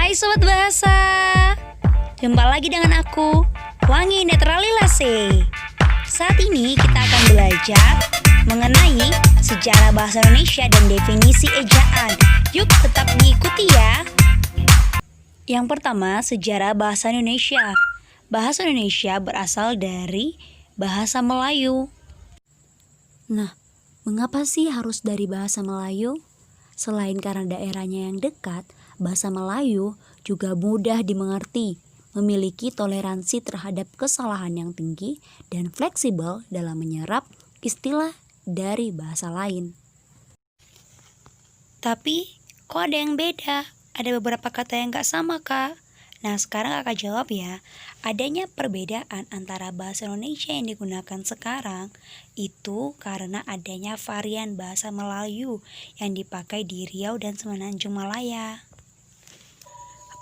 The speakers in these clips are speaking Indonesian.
Hai Sobat Bahasa, jumpa lagi dengan aku, Wangi Netralilase. Saat ini kita akan belajar mengenai sejarah bahasa Indonesia dan definisi ejaan. Yuk tetap diikuti ya. Yang pertama, sejarah bahasa Indonesia. Bahasa Indonesia berasal dari bahasa Melayu. Nah, mengapa sih harus dari bahasa Melayu? Selain karena daerahnya yang dekat, bahasa Melayu juga mudah dimengerti, memiliki toleransi terhadap kesalahan yang tinggi, dan fleksibel dalam menyerap istilah dari bahasa lain. Tapi, kok ada yang beda? Ada beberapa kata yang gak sama, Kak. Nah, sekarang Kakak jawab ya. Adanya perbedaan antara bahasa Indonesia yang digunakan sekarang itu karena adanya varian bahasa Melayu yang dipakai di Riau dan Semenanjung Malaya.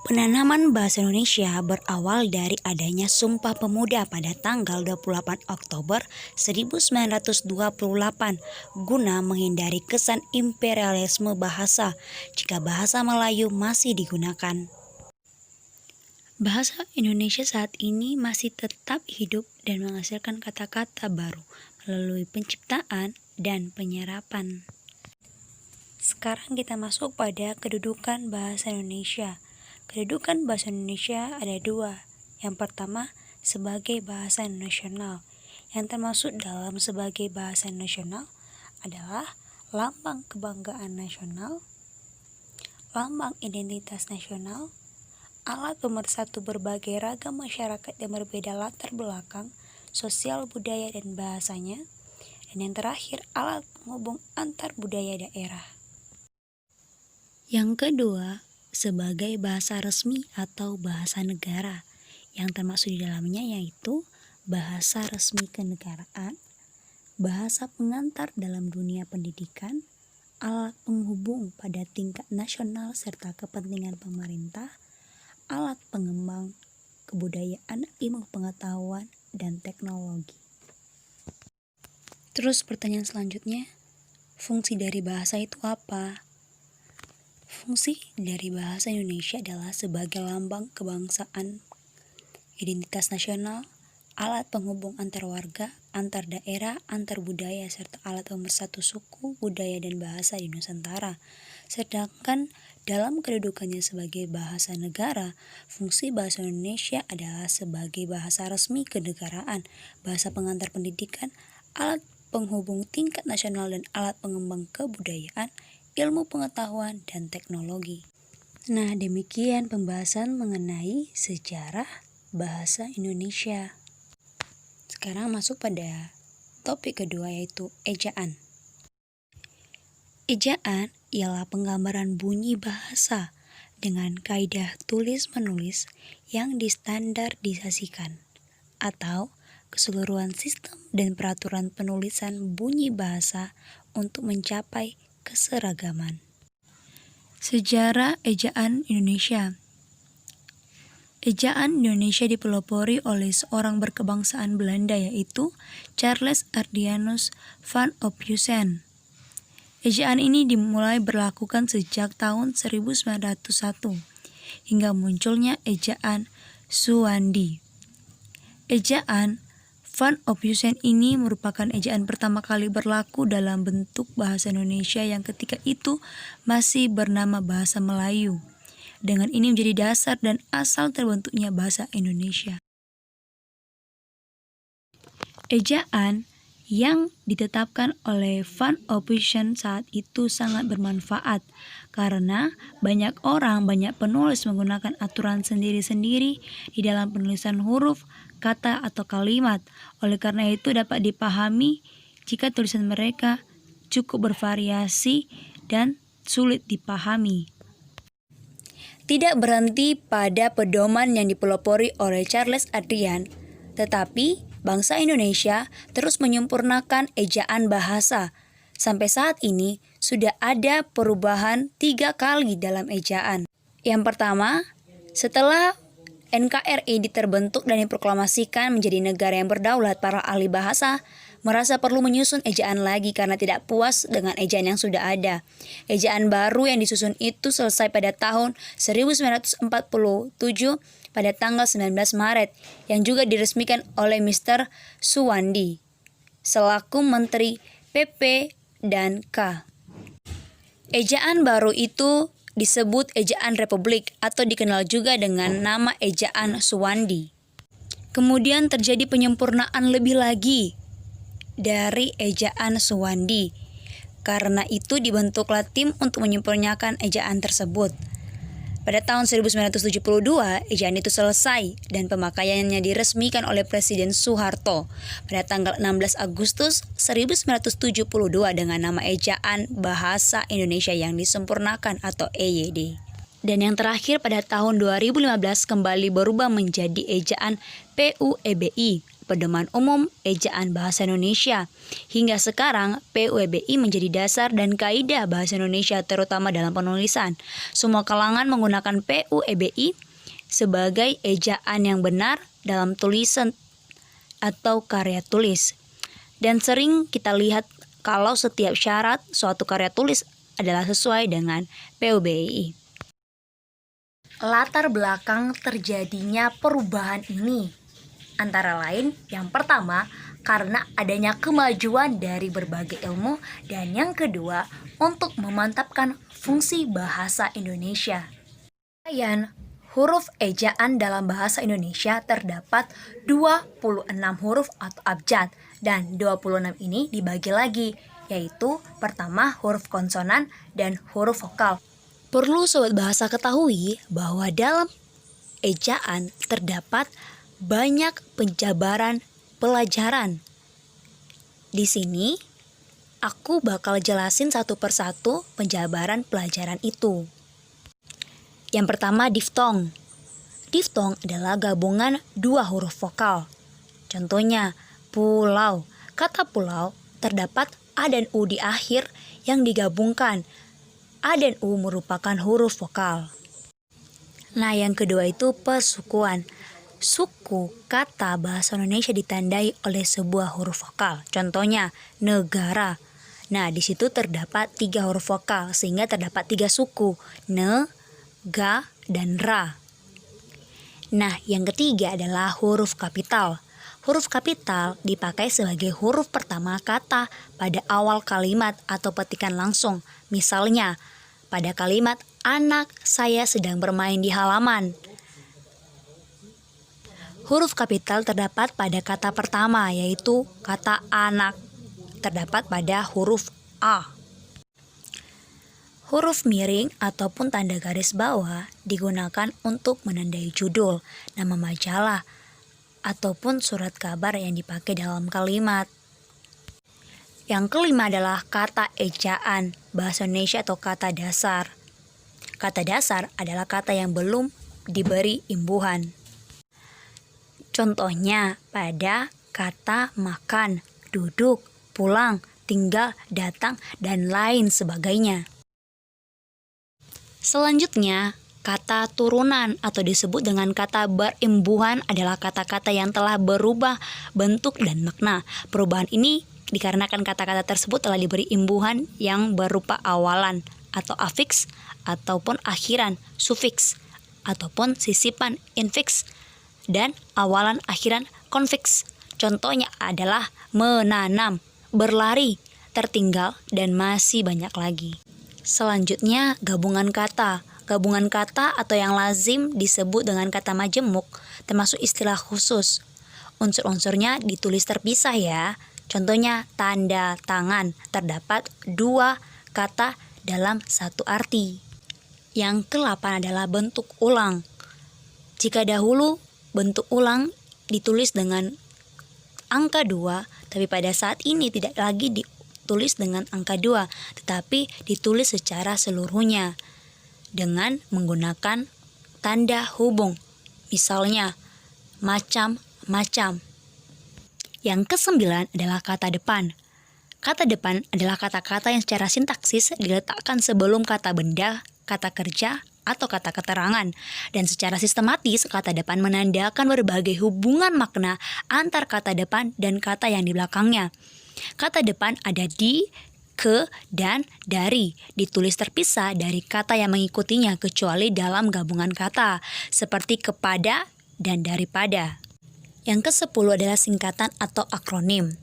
Penanaman bahasa Indonesia berawal dari adanya Sumpah Pemuda pada tanggal 28 Oktober 1928 guna menghindari kesan imperialisme bahasa jika bahasa Melayu masih digunakan. Bahasa Indonesia saat ini masih tetap hidup dan menghasilkan kata-kata baru melalui penciptaan dan penyerapan. Sekarang kita masuk pada kedudukan bahasa Indonesia. Kedudukan bahasa Indonesia ada dua. Yang pertama, sebagai bahasa nasional. Yang termasuk dalam sebagai bahasa nasional adalah lambang kebanggaan nasional, lambang identitas nasional, alat pemersatu berbagai ragam masyarakat yang berbeda latar belakang, sosial, budaya, dan bahasanya. Dan yang terakhir, alat penghubung antar budaya daerah. Yang kedua, sebagai bahasa resmi atau bahasa negara, yang termasuk di dalamnya yaitu bahasa resmi kenegaraan, bahasa pengantar dalam dunia pendidikan, alat penghubung pada tingkat nasional serta kepentingan pemerintah, alat pengembang kebudayaan, ilmu pengetahuan, dan teknologi. Terus pertanyaan selanjutnya, fungsi dari bahasa itu apa? Fungsi dari bahasa Indonesia adalah sebagai lambang kebangsaan, identitas nasional, alat penghubung antar warga, antar daerah, antar budaya, serta alat pemersatu suku, budaya, dan bahasa di Nusantara. Sedangkan dalam kedudukannya sebagai bahasa negara, fungsi bahasa Indonesia adalah sebagai bahasa resmi kenegaraan, bahasa pengantar pendidikan, alat penghubung tingkat nasional, dan alat pengembang kebudayaan, ilmu pengetahuan, dan teknologi. Nah, demikian pembahasan mengenai sejarah bahasa Indonesia. Sekarang masuk pada topik kedua yaitu ejaan. Ejaan ialah penggambaran bunyi bahasa dengan kaidah tulis-menulis yang distandardisasikan atau keseluruhan sistem dan peraturan penulisan bunyi bahasa untuk mencapai keseragaman. Sejarah ejaan Indonesia. Ejaan Indonesia dipelopori oleh seorang berkebangsaan Belanda yaitu Charles Ardianus van Ophuijsen. Ejaan ini dimulai berlakukan sejak tahun 1901 hingga munculnya ejaan Suwandi. Ejaan Van Ophuijsen ini merupakan ejaan pertama kali berlaku dalam bentuk bahasa Indonesia yang ketika itu masih bernama bahasa Melayu. Dengan ini menjadi dasar dan asal terbentuknya bahasa Indonesia. Ejaan yang ditetapkan oleh Van Ophuijsen saat itu sangat bermanfaat karena banyak orang, banyak penulis menggunakan aturan sendiri-sendiri di dalam penulisan huruf, kata, atau kalimat. Oleh karena itu dapat dipahami jika tulisan mereka cukup bervariasi dan sulit dipahami. Tidak berhenti pada pedoman yang dipelopori oleh Charles Adrian, tetapi bangsa Indonesia terus menyempurnakan ejaan bahasa. Sampai saat ini sudah ada perubahan 3 kali dalam ejaan. Yang pertama, setelah NKRI terbentuk dan diproklamasikan menjadi negara yang berdaulat, para ahli bahasa merasa perlu menyusun ejaan lagi karena tidak puas dengan ejaan yang sudah ada. Ejaan baru yang disusun itu selesai pada tahun 1947 pada tanggal 19 Maret yang juga diresmikan oleh Mr. Suwandi selaku Menteri PP dan K. Ejaan baru itu disebut Ejaan Republik atau dikenal juga dengan nama Ejaan Suwandi. Kemudian terjadi penyempurnaan lebih lagi dari Ejaan Suwandi. Karena itu dibentuklah tim untuk menyempurnakan ejaan tersebut. Pada tahun 1972, ejaan itu selesai dan pemakaiannya diresmikan oleh Presiden Soeharto pada tanggal 16 Agustus 1972 dengan nama Ejaan Bahasa Indonesia yang disempurnakan atau EYD. Dan yang terakhir pada tahun 2015 kembali berubah menjadi Ejaan PUEBI, Pedoman Umum Ejaan Bahasa Indonesia. Hingga sekarang, PUEBI menjadi dasar dan kaidah bahasa Indonesia terutama dalam penulisan. Semua kalangan menggunakan PUEBI sebagai ejaan yang benar dalam tulisan atau karya tulis. Dan sering kita lihat kalau setiap syarat suatu karya tulis adalah sesuai dengan PUEBI. Latar belakang terjadinya perubahan ini antara lain yang pertama karena adanya kemajuan dari berbagai ilmu dan yang kedua untuk memantapkan fungsi bahasa Indonesia. Huruf ejaan dalam bahasa Indonesia terdapat 26 huruf atau abjad dan 26 ini dibagi lagi yaitu pertama huruf konsonan dan huruf vokal. Perlu sobat bahasa ketahui bahwa dalam ejaan terdapat banyak penjabaran pelajaran. Di sini aku bakal jelasin satu persatu penjabaran pelajaran itu. Yang pertama diftong. Diftong adalah gabungan dua huruf vokal. Contohnya pulau. Kata pulau terdapat A dan U di akhir yang digabungkan. A dan U merupakan huruf vokal. Nah, yang kedua itu pesukuan. Suku kata bahasa Indonesia ditandai oleh sebuah huruf vokal. Contohnya negara. Nah, di situ terdapat 3 huruf vokal sehingga terdapat 3 suku. Ne, ga, dan ra. Nah, yang ketiga adalah huruf kapital. Huruf kapital dipakai sebagai huruf pertama kata pada awal kalimat atau petikan langsung. Misalnya, pada kalimat anak saya sedang bermain di halaman. Huruf kapital terdapat pada kata pertama yaitu kata anak. Terdapat pada huruf A. Huruf miring ataupun tanda garis bawah digunakan untuk menandai judul, nama majalah, ataupun surat kabar yang dipakai dalam kalimat. Yang kelima adalah kata ejaan bahasa Indonesia atau kata dasar. Kata dasar adalah kata yang belum diberi imbuhan. Contohnya pada kata makan, duduk, pulang, tinggal, datang, dan lain sebagainya. Selanjutnya, kata turunan atau disebut dengan kata berimbuhan adalah kata-kata yang telah berubah bentuk dan makna. Perubahan ini dikarenakan kata-kata tersebut telah diberi imbuhan yang berupa awalan atau afiks ataupun akhiran sufiks ataupun sisipan infiks dan awalan akhiran konfiks. Contohnya adalah menanam, berlari, tertinggal, dan masih banyak lagi. Selanjutnya gabungan kata. Gabungan kata atau yang lazim disebut dengan kata majemuk termasuk istilah khusus. Unsur-unsurnya ditulis terpisah ya. Contohnya tanda tangan terdapat 2 kata dalam satu arti. Yang ke-8 adalah bentuk ulang. Jika dahulu bentuk ulang ditulis dengan angka 2, tapi pada saat ini tidak lagi ditulis dengan angka 2, tetapi ditulis secara seluruhnya dengan menggunakan tanda hubung. Misalnya macam-macam. Yang ke-9 adalah kata depan. Kata depan adalah kata-kata yang secara sintaksis diletakkan sebelum kata benda, kata kerja, atau kata keterangan. Dan secara sistematis, kata depan menandakan berbagai hubungan makna antar kata depan dan kata yang di belakangnya. Kata depan ada di, ke, dan dari. Ditulis terpisah dari kata yang mengikutinya kecuali dalam gabungan kata, seperti kepada dan daripada. Yang ke-10 adalah singkatan atau akronim.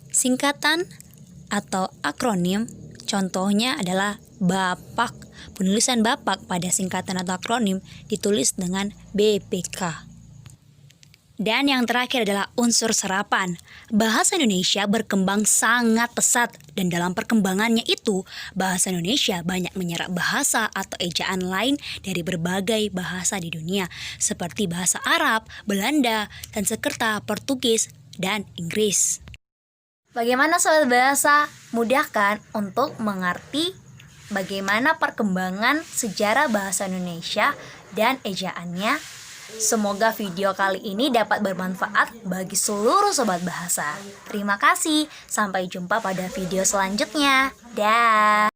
Singkatan atau akronim contohnya adalah BAPAK. Penulisan BAPAK pada singkatan atau akronim ditulis dengan BPK. Dan yang terakhir adalah unsur serapan. Bahasa Indonesia berkembang sangat pesat dan dalam perkembangannya itu, bahasa Indonesia banyak menyerap bahasa atau ejaan lain dari berbagai bahasa di dunia, seperti bahasa Arab, Belanda, Sanskerta, Portugis, dan Inggris. Bagaimana sobat bahasa? Mudah kan untuk mengerti bagaimana perkembangan sejarah bahasa Indonesia dan ejaannya? Semoga video kali ini dapat bermanfaat bagi seluruh sobat bahasa. Terima kasih, sampai jumpa pada video selanjutnya. Dah.